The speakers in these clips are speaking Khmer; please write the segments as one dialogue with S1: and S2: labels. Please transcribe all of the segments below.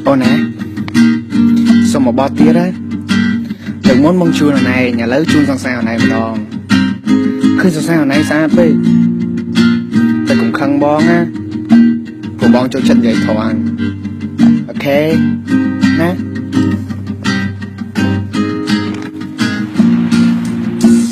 S1: អូនណាសុំមកបត់ទៀតហើយលើកមុនបងជួនអណៃឥឡូវជួនសង្សារអណៃម្ដងឃើញសង្សារអណៃស្អាតពេកតែកុំខឹងបងណាព្រោះបងចូលចិត្តនិយាយត្រង់អូខេណា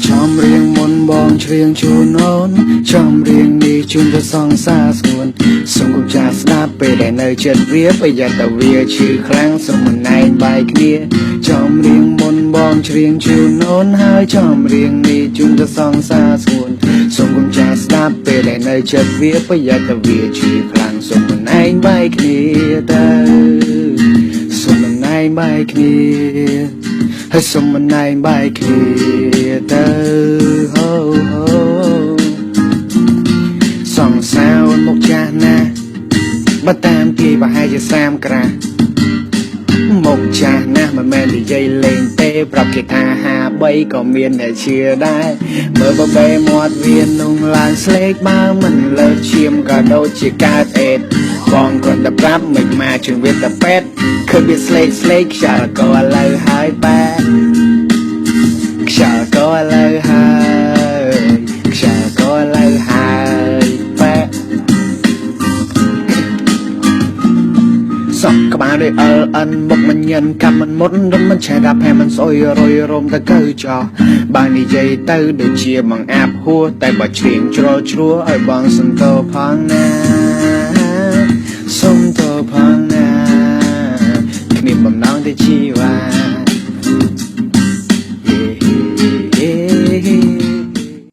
S1: ចំរៀងមុនបងច្រៀងជូនអូនចំរៀងនេះជូនទៅសង្សារស្ងួនសូមកុំចាស់ស្ដាប់ពេលដែលនៅចិត្តវាប្រយ័ត្នតែវាឈឺខ្លាំងសូមមិនណែនបែកគ្នាចំរៀងមុនបងច្រៀងជូនអូនហើយចំរៀងនេះជូនទៅសង្សារស្ងួនសូមកុំចាស់ស្ដាប់ពេលដែលនៅចិត្តវាប្រយ័ត្នតែវាឈឺខ្លាំងសូមមិនណែនបែកគ្នាទៅសូមមិនណែនបែកគ្នាហើយសុំមិនណែនបែកគ្នាទៅសង្សារអូនមកចាស់ណាស់បើតាមគេប្រហែលជា30ក្រាស់មកចាស់ណាស់មិនមែននិយាយលេងទេប្រាប់គេថា53ក៏មានអ្នកជឿដែរមើលបបេមាត់វាนุ่งឡើងស្លេកបើមិនលើឈាមក៏ដូចជាកើតអេតបងគាត់តែប្រាប់មិនមកជឿវាតែពេទ្យឃើញវាស្លេកខ្យល់ក៏ឥឡូវហើយបែខ្យល់ក៏ឥឡូវហើយខ្យល់ក៏ឥឡូវហើយបែសក់ក្បាលដូចLNមុខមិនញិនកម្មមិនមុតរំមិនឆែកផែមិនស្អុយរយរំទៅកើចោបើនិយាយទៅដូចជាមកអាប់ហួរតែបើច្រៀងជ្រលជ្រួឲ្យបងសន្តោផងណាសុំតោផងណាគ្មានបំណងទៅជា